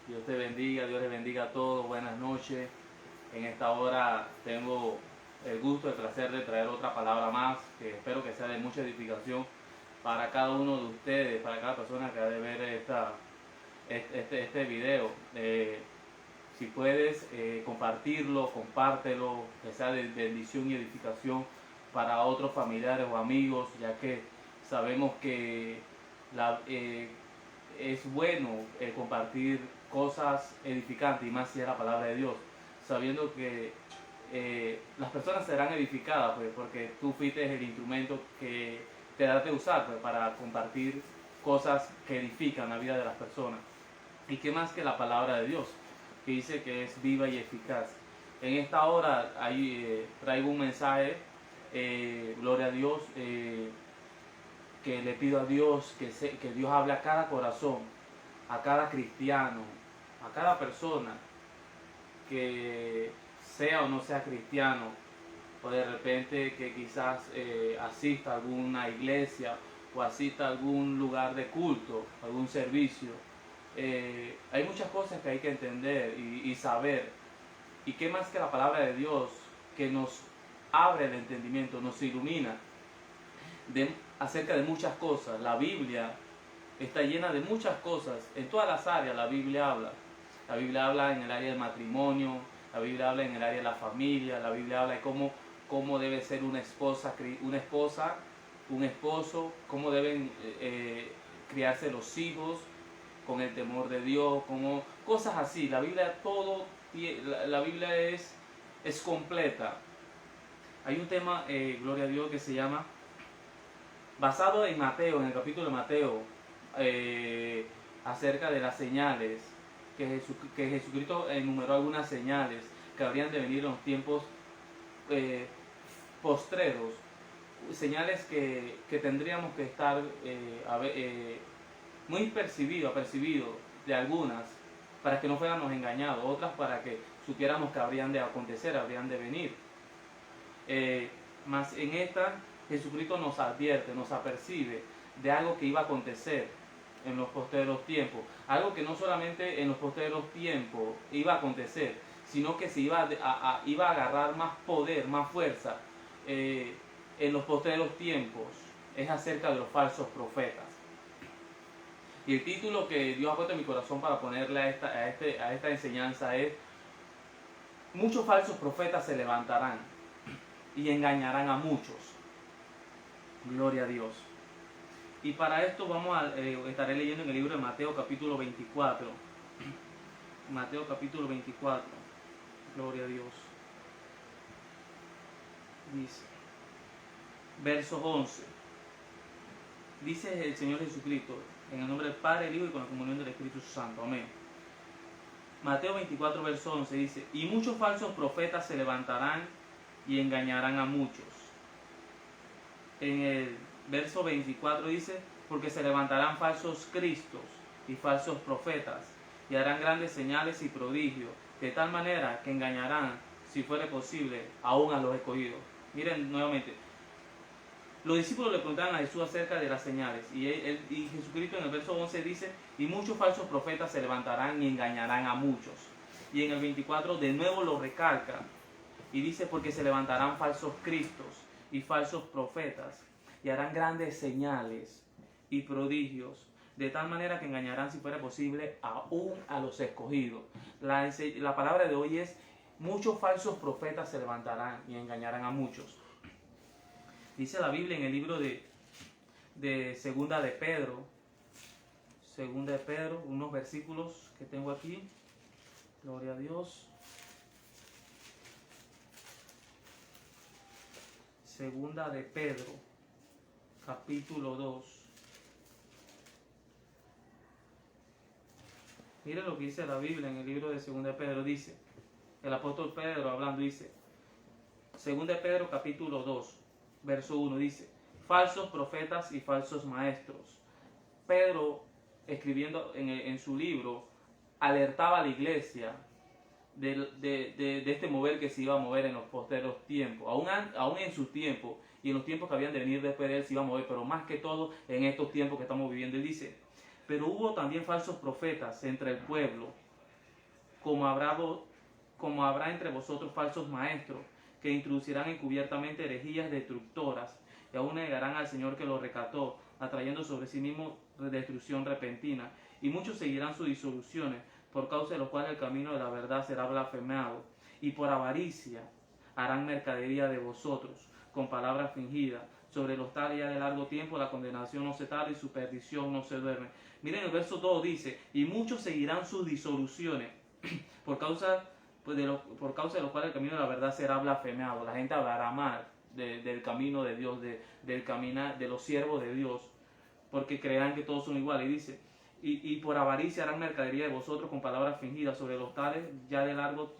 Dios te bendiga, Dios les bendiga a todos. Buenas noches. En esta hora tengo el gusto, el placer de traer otra palabra más, que espero que sea de mucha edificación para cada uno de ustedes, para cada persona que ha de ver este video. Si puedes compartirlo, compártelo, que sea de bendición y edificación para otros familiares o amigos, ya que sabemos que es bueno compartir cosas edificantes, y más si es la palabra de Dios, sabiendo que las personas serán edificadas, pues, porque tú fuiste el instrumento que te das de usar, pues, para compartir cosas que edifican la vida de las personas. Y qué más que la palabra de Dios, que dice que es viva y eficaz. En esta hora traigo un mensaje, gloria a Dios, que le pido a Dios que Dios hable a cada corazón, a cada cristiano, a cada persona, que sea o no sea cristiano, o de repente que quizás asista a alguna iglesia o asista a algún lugar de culto, algún servicio. Hay muchas cosas que hay que entender y saber. Y qué más que la palabra de Dios, que nos abre el entendimiento, nos ilumina acerca de muchas cosas. La Biblia está llena de muchas cosas. En todas las áreas la Biblia habla. La Biblia habla en el área del matrimonio, la Biblia habla en el área de la familia, la Biblia habla de cómo debe ser una esposa, un esposo, cómo deben criarse los hijos con el temor de Dios, como cosas así. La Biblia la Biblia es completa. Hay un tema, gloria a Dios, que se llama, basado en Mateo, en el capítulo de Mateo, acerca de las señales, que Jesucristo enumeró algunas señales que habrían de venir en los tiempos postreros, señales que tendríamos que estar muy apercibidos de algunas, para que no fuéramos engañados, otras para que supiéramos que habrían de acontecer, habrían de venir. Mas en esta, Jesucristo nos advierte, nos apercibe de algo que iba a acontecer en los postreros tiempos, algo que no solamente en los postreros tiempos iba a acontecer, sino que se iba a agarrar más poder, más fuerza en los postreros tiempos. Es acerca de los falsos profetas. Y el título que Dios ha puesto en mi corazón para ponerle a esta enseñanza es: muchos falsos profetas se levantarán y engañarán a muchos. Gloria a Dios. Y para esto estaré leyendo en el libro de Mateo capítulo 24. Mateo capítulo 24. Gloria a Dios. Dice, verso 11. Dice el Señor Jesucristo, en el nombre del Padre, el Hijo y con la comunión del Espíritu Santo. Amén. Mateo 24, verso 11 dice: y muchos falsos profetas se levantarán y engañarán a muchos. En el verso 24 dice: porque se levantarán falsos cristos y falsos profetas, y harán grandes señales y prodigios, de tal manera que engañarán, si fuere posible, aún a los escogidos. Miren nuevamente, los discípulos le preguntaban a Jesús acerca de las señales, y Jesucristo en el verso 11 dice: y muchos falsos profetas se levantarán y engañarán a muchos. Y en el 24 de nuevo lo recalca y dice: porque se levantarán falsos cristos y falsos profetas, y harán grandes señales y prodigios, de tal manera que engañarán, si fuera posible, aún a los escogidos. La palabra de hoy es: muchos falsos profetas se levantarán y engañarán a muchos. Dice la Biblia en el libro de Segunda de Pedro, unos versículos que tengo aquí. Gloria a Dios. Segunda de Pedro, capítulo 2. Mire lo que dice la Biblia en el libro de Segunda de Pedro. Dice, el apóstol Pedro hablando, dice, Segunda de Pedro, capítulo 2, verso 1, dice: falsos profetas y falsos maestros. Pedro, escribiendo en su libro, alertaba a la iglesia de este mover que se iba a mover en los posteros tiempos, aún en sus tiempos y en los tiempos que habían de venir después de él se iba a mover, pero más que todo en estos tiempos que estamos viviendo. Él dice: pero hubo también falsos profetas entre el pueblo, como habrá entre vosotros falsos maestros, que introducirán encubiertamente herejías destructoras, y aún negarán al Señor que los rescató, atrayendo sobre sí mismo destrucción repentina. Y muchos seguirán sus disoluciones, por causa de lo cual el camino de la verdad será blasfemado. Y por avaricia harán mercadería de vosotros, con palabras fingidas. Sobre los tales ya de largo tiempo la condenación no se tarda y su perdición no se duerme. Miren, el verso 2 dice, y muchos seguirán sus disoluciones, por causa de lo cual el camino de la verdad será blasfemado. La gente hablará mal del camino de Dios, del caminar de los siervos de Dios, porque creerán que todos son iguales. Y dice, y por avaricia harán mercadería de vosotros con palabras fingidas. Sobre los tales ya de largo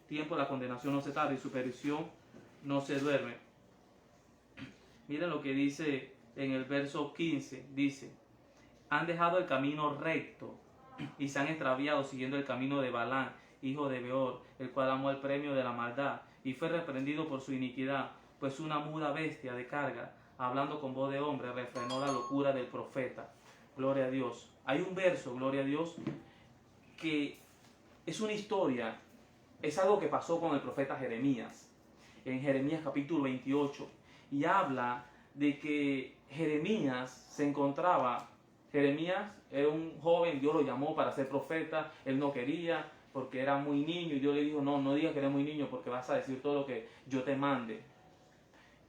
tiempo la condenación no se tarda y su perdición no se duerme. Miren lo que dice en el verso 15, dice, han dejado el camino recto y se han extraviado siguiendo el camino de Balán, hijo de Beor, el cual amó el premio de la maldad y fue reprendido por su iniquidad, pues una muda bestia de carga, hablando con voz de hombre, refrenó la locura del profeta. Gloria a Dios. Hay un verso, gloria a Dios, que es una historia, es algo que pasó con el profeta Jeremías, en Jeremías capítulo 28, y habla de que Jeremías era un joven, Dios lo llamó para ser profeta, él no quería porque era muy niño, y Dios le dijo, no digas que eres muy niño porque vas a decir todo lo que yo te mande.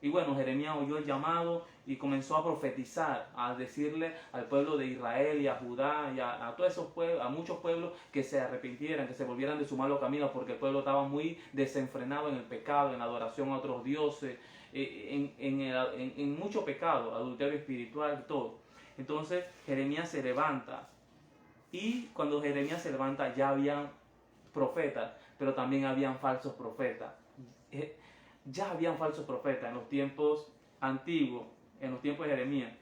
Y bueno, Jeremías oyó el llamado y comenzó a profetizar, a decirle al pueblo de Israel y a Judá y a todos esos pueblos, a muchos pueblos, que se arrepintieran, que se volvieran de su malo camino, porque el pueblo estaba muy desenfrenado en el pecado, en la adoración a otros dioses, en mucho pecado, adulterio espiritual, todo. Entonces Jeremías se levanta, y cuando Jeremías se levanta ya habían profetas, pero también habían falsos profetas. Ya habían falsos profetas en los tiempos antiguos, en los tiempos de Jeremías.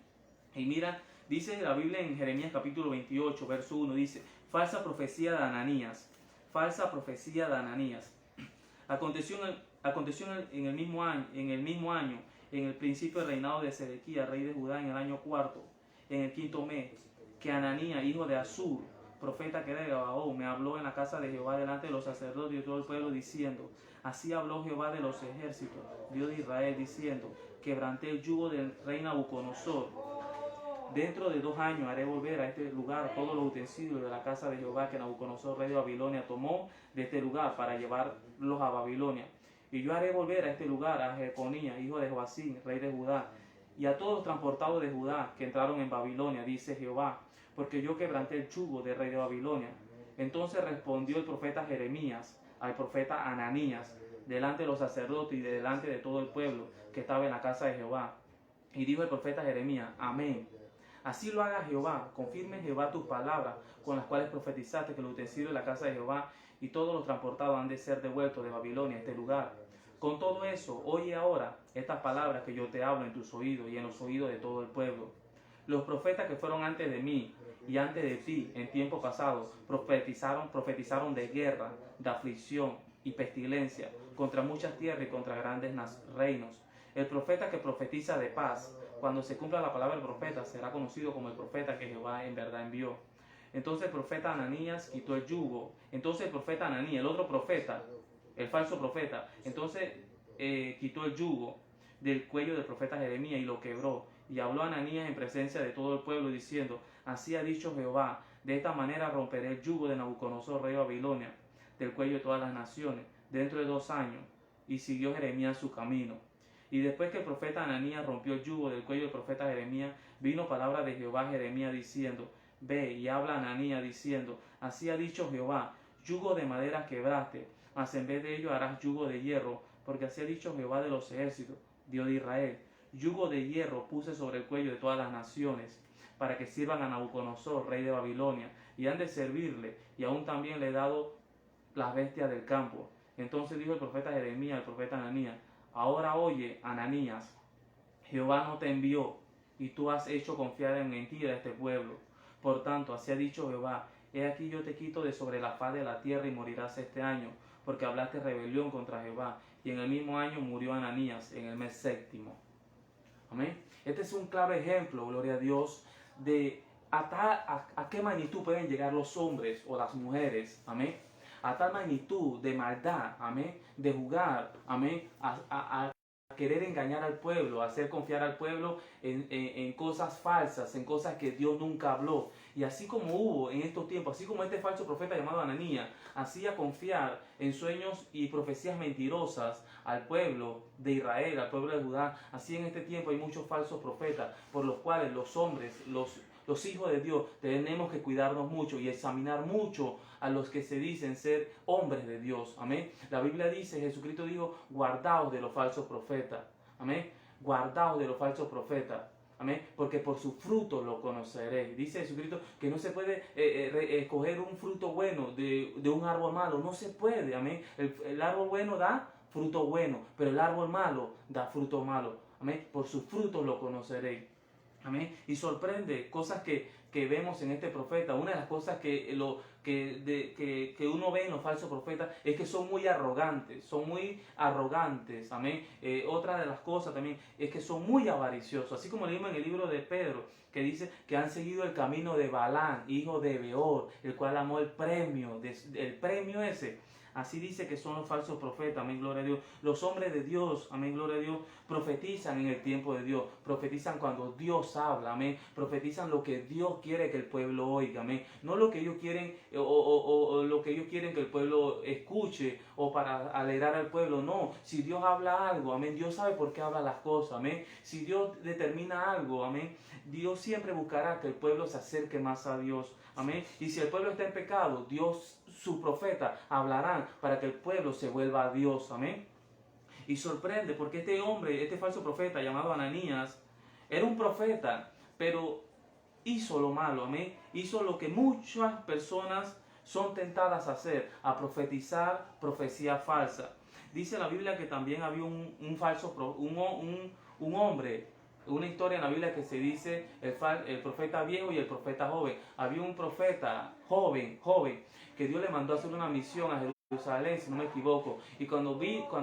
Y mira, dice la Biblia en Jeremías capítulo 28, verso 1, dice, falsa profecía de Ananías, falsa profecía de Ananías. Aconteció en el mismo año, en el principio del reinado de Sedequías, rey de Judá, en el año cuarto, en el quinto mes, que Ananías, hijo de Azur, profeta que era de Gabaón, me habló en la casa de Jehová delante de los sacerdotes y de todo el pueblo, diciendo, así habló Jehová de los ejércitos, Dios de Israel, diciendo, quebranté el yugo del rey Nabucodonosor. Dentro de 2 años haré volver a este lugar todos los utensilios de la casa de Jehová que Nabucodonosor, rey de Babilonia, tomó de este lugar para llevarlos a Babilonia. Y yo haré volver a este lugar a Jeconías, hijo de Joacim, rey de Judá, y a todos los transportados de Judá que entraron en Babilonia, dice Jehová, porque yo quebranté el yugo del rey de Babilonia. Entonces respondió el profeta Jeremías al profeta Ananías, delante de los sacerdotes y delante de todo el pueblo que estaba en la casa de Jehová. Y dijo el profeta Jeremías, amén. Así lo haga Jehová, confirme Jehová tus palabras, con las cuales profetizaste que los utensilios de la casa de Jehová y todos los transportados han de ser devueltos de Babilonia a este lugar. Con todo eso, oye ahora estas palabras que yo te hablo en tus oídos y en los oídos de todo el pueblo. Los profetas que fueron antes de mí y antes de ti en tiempo pasado profetizaron de guerra, de aflicción y pestilencia contra muchas tierras y contra grandes reinos. El profeta que profetiza de paz, cuando se cumpla la palabra del profeta, será conocido como el profeta que Jehová en verdad envió. Entonces el profeta Ananías quitó el yugo. Entonces el profeta Ananías, el otro profeta, el falso profeta, entonces quitó el yugo del cuello del profeta Jeremías y lo quebró. Y habló Ananías en presencia de todo el pueblo diciendo, así ha dicho Jehová, de esta manera romperé el yugo de Nabucodonosor, rey de Babilonia, del cuello de todas las naciones, dentro de 2 años. Y siguió Jeremías su camino. Y después que el profeta Ananías rompió el yugo del cuello del profeta Jeremías, vino palabra de Jehová a Jeremías diciendo, ve y habla a Ananías diciendo, así ha dicho Jehová, yugo de madera quebraste, mas en vez de ello harás yugo de hierro, porque así ha dicho Jehová de los ejércitos, Dios de Israel, yugo de hierro puse sobre el cuello de todas las naciones, para que sirvan a Nabucodonosor, rey de Babilonia, y han de servirle, y aún también le he dado las bestias del campo. Entonces dijo el profeta Jeremías al profeta Ananías, ahora oye, Ananías, Jehová no te envió, y tú has hecho confiar en mentira a este pueblo. Por tanto, así ha dicho Jehová, he aquí yo te quito de sobre la faz de la tierra y morirás este año, porque hablaste rebelión contra Jehová. Y en el mismo año murió Ananías, en el mes 7. Amén. Este es un claro ejemplo, gloria a Dios, de a qué magnitud pueden llegar los hombres o las mujeres. Amén. a tal magnitud de maldad, amén, de jugar, amén, a querer engañar al pueblo, a hacer confiar al pueblo en cosas falsas, en cosas que Dios nunca habló. Y así como hubo en estos tiempos, así como este falso profeta llamado Ananías hacía confiar en sueños y profecías mentirosas al pueblo de Israel, al pueblo de Judá, así en este tiempo hay muchos falsos profetas por los cuales los hombres, los hijos de Dios, tenemos que cuidarnos mucho y examinar mucho a los que se dicen ser hombres de Dios. Amén. La Biblia dice, Jesucristo dijo, guardaos de los falsos profetas. Amén. Guardaos de los falsos profetas. Amén. Porque por su fruto lo conoceréis. Dice Jesucristo que no se puede escoger un fruto bueno de un árbol malo. No se puede. Amén. El árbol bueno da fruto bueno, pero el árbol malo da fruto malo. Amén. Por su fruto lo conoceréis. Amén. Y sorprende cosas que vemos en este profeta. Una de las cosas que uno ve en los falsos profetas es que son muy arrogantes, Amén. Otra de las cosas también es que son muy avariciosos. Así como leímos en el libro de Pedro, que dice que han seguido el camino de Balaam, hijo de Beor, el cual amó el premio ese. Así dice que son los falsos profetas, amén, gloria a Dios. Los hombres de Dios, amén, gloria a Dios, profetizan en el tiempo de Dios, profetizan cuando Dios habla, amén, profetizan lo que Dios quiere que el pueblo oiga, amén, no lo que ellos quieren o lo que ellos quieren que el pueblo escuche o para alegrar al pueblo, no. Si Dios habla algo, amén, Dios sabe por qué habla las cosas, amén. Si Dios determina algo, amén, Dios siempre buscará que el pueblo se acerque más a Dios, amén. Y si el pueblo está en pecado, Dios, su profeta, hablarán para que el pueblo se vuelva a Dios, amén. Y sorprende porque este hombre, este falso profeta llamado Ananías, era un profeta, pero hizo lo malo, amén. Hizo lo que muchas personas son tentadas a hacer, a profetizar profecía falsa. Dice la Biblia que también había un hombre, una historia en la Biblia que se dice el profeta viejo y el profeta joven. Había un profeta joven, que Dios le mandó a hacer una misión a Jerusalén, si no me equivoco. Y cuando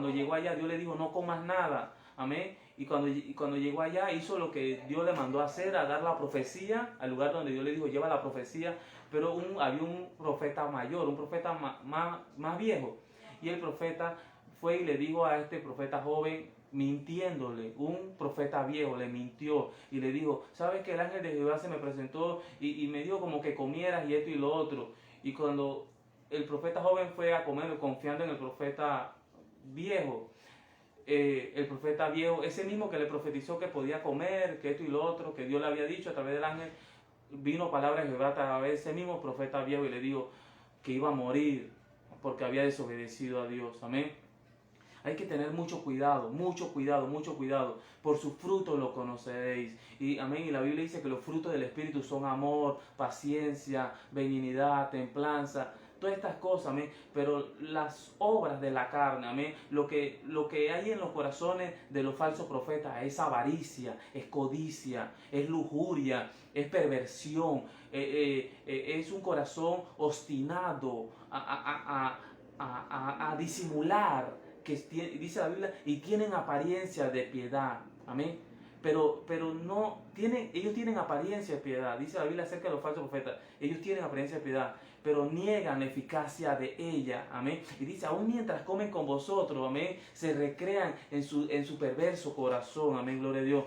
llegó allá, Dios le dijo, no comas nada. Amén. Y cuando llegó allá, hizo lo que Dios le mandó a hacer, a dar la profecía, al lugar donde Dios le dijo, lleva la profecía. Pero había un profeta mayor, un profeta más viejo. Y el profeta fue y le dijo a este profeta joven, mintiéndole, un profeta viejo le mintió y le dijo, ¿sabes que el ángel de Jehová se me presentó y me dijo como que comieras y esto y lo otro? Y cuando el profeta joven fue a comer confiando en el profeta viejo, el profeta viejo, ese mismo que le profetizó que podía comer, que esto y lo otro, que Dios le había dicho a través del ángel, vino palabra de Jehová a través de ese mismo profeta viejo y le dijo que iba a morir porque había desobedecido a Dios. Amén. Hay que tener mucho cuidado, mucho cuidado, mucho cuidado. Por sus frutos lo conoceréis. Y amén. Y la Biblia dice que los frutos del Espíritu son amor, paciencia, benignidad, templanza. Todas estas cosas, amén. Pero las obras de la carne, amén. Lo que hay en los corazones de los falsos profetas es avaricia, es codicia, es lujuria, es perversión, es un corazón obstinado a disimular, que dice la Biblia, y tienen apariencia de piedad, amén, pero no tienen, ellos tienen apariencia de piedad. Dice la Biblia acerca de los falsos profetas, ellos tienen apariencia de piedad, pero niegan la eficacia de ella, amén, y dice, aún mientras comen con vosotros, amén, se recrean en su perverso corazón, amén, gloria a Dios.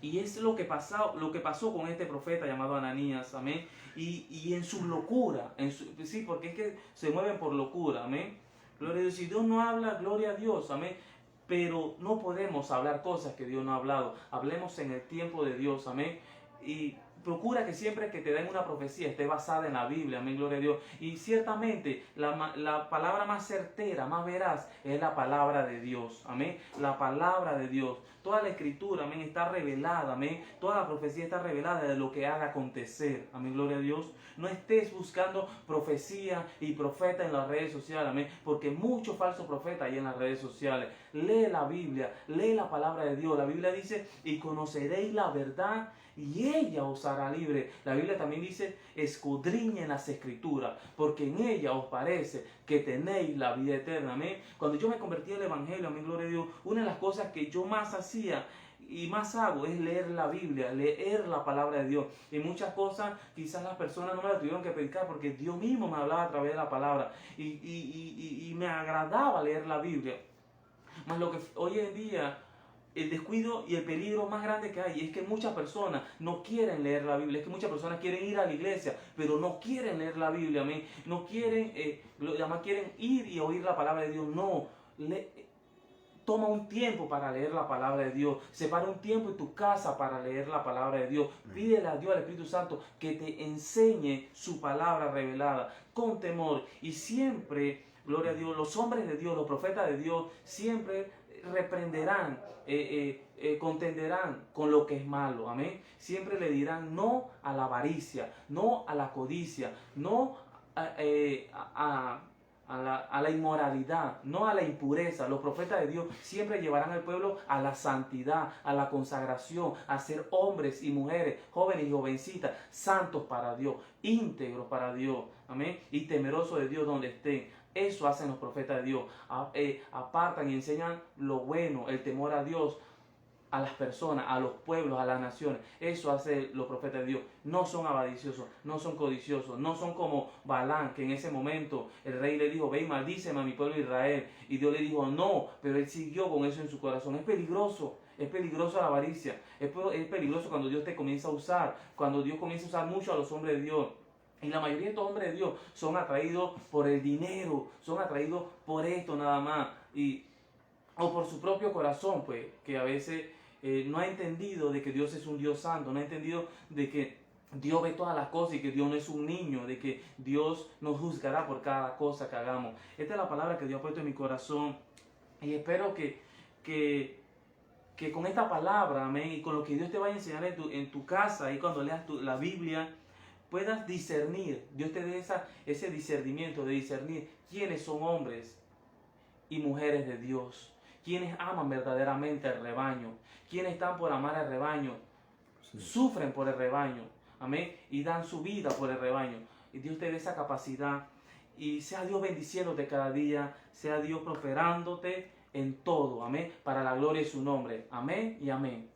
Y es lo que pasó con este profeta llamado Ananías, amén, y en su locura, sí, porque es que se mueven por locura, amén. Gloria a Dios. Si Dios no habla, gloria a Dios, amén. Pero no podemos hablar cosas que Dios no ha hablado. Hablemos en el tiempo de Dios, amén. Y procura que siempre que te den una profecía esté basada en la Biblia, amén, gloria a Dios. Y ciertamente la palabra más certera, más veraz, es la palabra de Dios, amén. La palabra de Dios. Toda la escritura, amén, está revelada, amén. Toda la profecía está revelada de lo que ha de acontecer, amén, gloria a Dios. No estés buscando profecía y profeta en las redes sociales, amén, porque muchos falsos profetas hay en las redes sociales. Lee la Biblia, lee la palabra de Dios. La Biblia dice, y conoceréis la verdad y ella os hará libre. La Biblia también dice, escudriñen las escrituras, porque en ella os parece que tenéis la vida eterna, amén. Cuando yo me convertí al evangelio, amén, gloria a Dios, una de las cosas que yo más hacía y más hago es leer la Biblia, leer la palabra de Dios. Y muchas cosas quizás las personas no me las tuvieron que predicar porque Dios mismo me hablaba a través de la palabra y me agradaba leer la Biblia. Más lo que hoy en día el descuido y el peligro más grande que hay es que muchas personas no quieren leer la Biblia, es que muchas personas quieren ir a la iglesia, pero no quieren leer la Biblia, amén. No quieren, además quieren ir y oír la palabra de Dios, no. Toma un tiempo para leer la palabra de Dios. Separa un tiempo en tu casa para leer la palabra de Dios. Pídele a Dios, al Espíritu Santo, que te enseñe su palabra revelada con temor. Y siempre, gloria a Dios, los hombres de Dios, los profetas de Dios, siempre reprenderán, contenderán con lo que es malo. Amén. Siempre le dirán no a la avaricia, no a la codicia, no a la inmoralidad, no a la impureza. Los profetas de Dios siempre llevarán al pueblo a la santidad, a la consagración, a ser hombres y mujeres, jóvenes y jovencitas, santos para Dios, íntegros para Dios, amén, y temerosos de Dios donde estén. Eso hacen los profetas de Dios, apartan y enseñan lo bueno, el temor a Dios, a las personas, a los pueblos, a las naciones. Eso hace los profetas de Dios. No son avariciosos, no son codiciosos, no son como Balán, que en ese momento el rey le dijo, ve y maldíceme a mi pueblo Israel. Y Dios le dijo, no, pero él siguió con eso en su corazón. Es peligroso la avaricia. Es peligroso cuando Dios te comienza a usar, cuando Dios comienza a usar mucho a los hombres de Dios. Y la mayoría de estos hombres de Dios son atraídos por el dinero, son atraídos por esto nada más. O por su propio corazón, pues, que a veces no ha entendido de que Dios es un Dios santo, no ha entendido de que Dios ve todas las cosas y que Dios no es un niño, de que Dios nos juzgará por cada cosa que hagamos. Esta es la palabra que Dios ha puesto en mi corazón y espero que con esta palabra, amén, y con lo que Dios te vaya a enseñar en tu casa y cuando leas la Biblia, puedas discernir, Dios te dé ese discernimiento de discernir quiénes son hombres y mujeres de Dios, quienes aman verdaderamente el rebaño, quienes están por amar al rebaño, sí, sufren por el rebaño, amén, y dan su vida por el rebaño. Y Dios te dé esa capacidad y sea Dios bendiciéndote cada día, sea Dios prosperándote en todo, amén, para la gloria de su nombre, amén y amén.